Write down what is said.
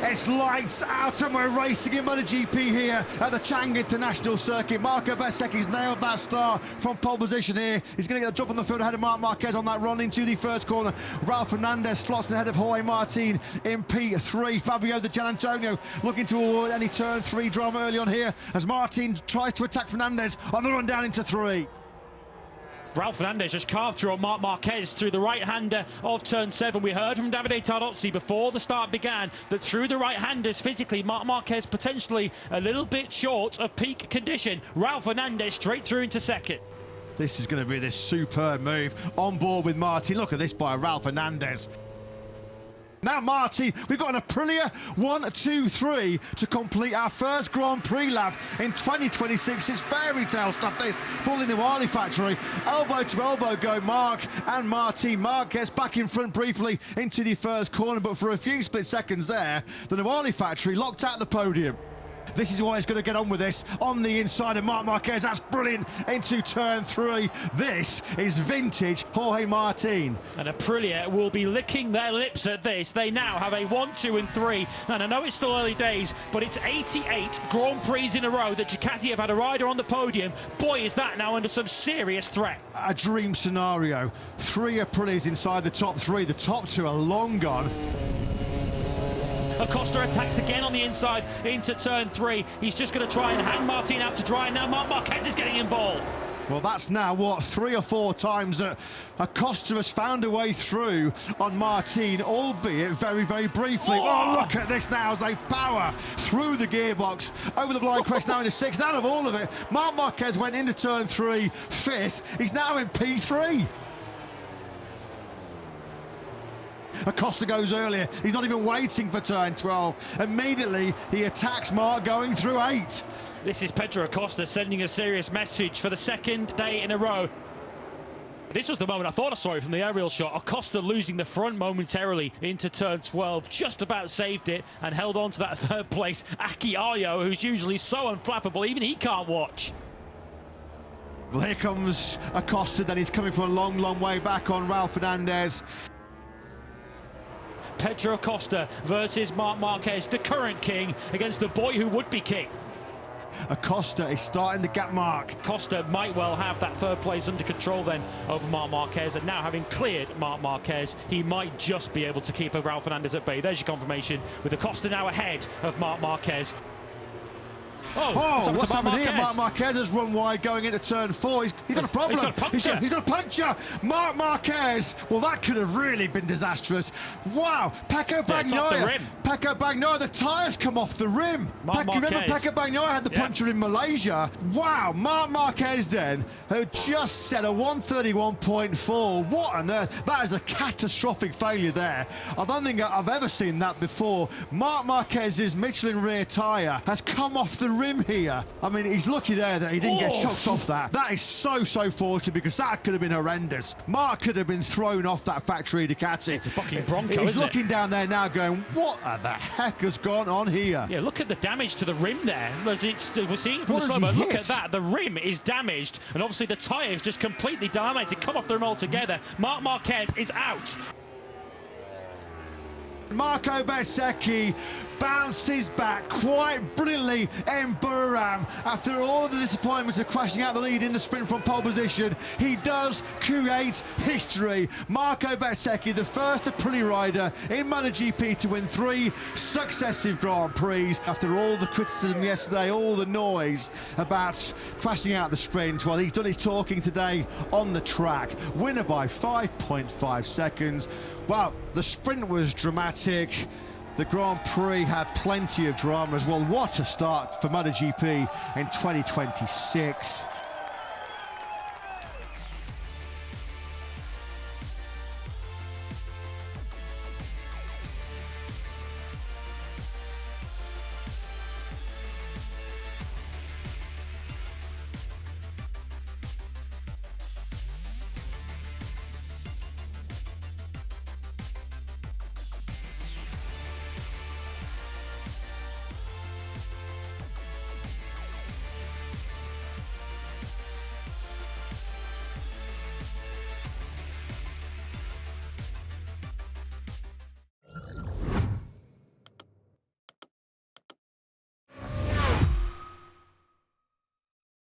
It's lights out and we're racing in MotoGP here at the Chang International Circuit. Marco Bezzecchi's nailed that start from pole position here. He's going to get a drop on the field ahead of Marc Marquez on that run into the first corner. Ralph Fernandez slots ahead of Jorge Martin in P3. Fabio Di Gianantonio looking to avoid any turn 3 drama early on here as Martin tries to attack Fernandez on the run down into 3. Ralph Fernandez just carved through on Marc Marquez through the right-hander of turn 7. We heard from Davide Tardozzi before the start began that through the right-handers physically, Marc Marquez potentially a little bit short of peak condition. Ralph Fernandez straight through into second. This is going to be this superb move on board with Martin. Look at this by Ralph Fernandez. Now Martin, we've got an Aprilia 1, 2, 3 to complete our first Grand Prix lap in 2026. It's fairy tale stuff this, for the Nuali factory. Elbow to elbow go Marc and Martin. Marc gets back in front briefly into the first corner, but for a few split seconds there, the Nuali factory locked out the podium. This is why he's going to get on with this on the inside of Marc Marquez. That's brilliant into turn 3. This is vintage Jorge Martin. And Aprilia will be licking their lips at this. They now have a 1, 2 and 3. And I know it's still early days, but it's 88 Grand Prix in a row that Ducati have had a rider on the podium. Boy, is that now under some serious threat. A dream scenario. 3 Aprilias inside the top 3. The top 2 are long gone. Acosta attacks again on the inside into turn 3. He's just going to try and hang Martin out to dry. Now Marc Marquez is getting involved. Well, that's now, what, 3 or 4 times that Acosta has found a way through on Martin, albeit very, very briefly. Oh, look at this now as they power through the gearbox, over the blind crest, now into 6th. Out of all of it, Marc Marquez went into turn 3, 5th. He's now in P3. Acosta goes earlier. He's not even waiting for turn 12. Immediately, he attacks Marc going through 8. This is Pedro Acosta sending a serious message for the 2nd day in a row. This was the moment I thought I saw it from the aerial shot. Acosta losing the front momentarily into turn 12. Just about saved it and held on to that 3rd place. Aki Ayo, who's usually so unflappable, even he can't watch. Well, here comes Acosta, then he's coming from a long, long way back on Ralph Fernandez. Pedro Acosta versus Marc Marquez, the current king, against the boy who would be king. Acosta is starting to gap Marc. Acosta might well have that 3rd place under control then over Marc Marquez, and now having cleared Marc Marquez, he might just be able to keep Ralph Fernandez at bay. There's your confirmation, with Acosta now ahead of Marc Marquez. Oh, what's happened here? Marc Marquez has run wide going into turn 4. He's got a problem. He's got a puncture. He's got a puncture. Marc Marquez. Well, that could have really been disastrous. Wow. Pecco Bagnaia. The tyres come off the rim. Remember Pecco Bagnaia had the puncture in Malaysia? Wow. Marc Marquez then, who just set a 131.4. What on earth? That is a catastrophic failure there. I don't think I've ever seen that before. Marc Marquez's Michelin rear tyre has come off the rim here. I mean, he's lucky there that he didn't get chucked off that. That is so fortunate, because that could have been horrendous. Marc could have been thrown off that factory Ducati. It's a fucking Bronco, He's looking down there now going, what the heck has gone on here? Yeah, look at the damage to the rim there. We're seeing it from the slow-mo. Look at that. The rim is damaged, and obviously the tyre is just completely dominated. Come off the rim altogether. Marc Marquez is out. Marco Bezzecchi bounces back quite brilliantly in Buriram. After all the disappointments of crashing out the lead in the sprint from pole position, he does create history. Marco Bezzecchi, the first Aprilia rider in MotoGP to win 3 successive Grand Prix. After all the criticism yesterday, all the noise about crashing out the sprint, well, he's done his talking today on the track. Winner by 5.5 seconds. Well, the sprint was dramatic. The Grand Prix had plenty of drama as well. What a start for MotoGP in 2026.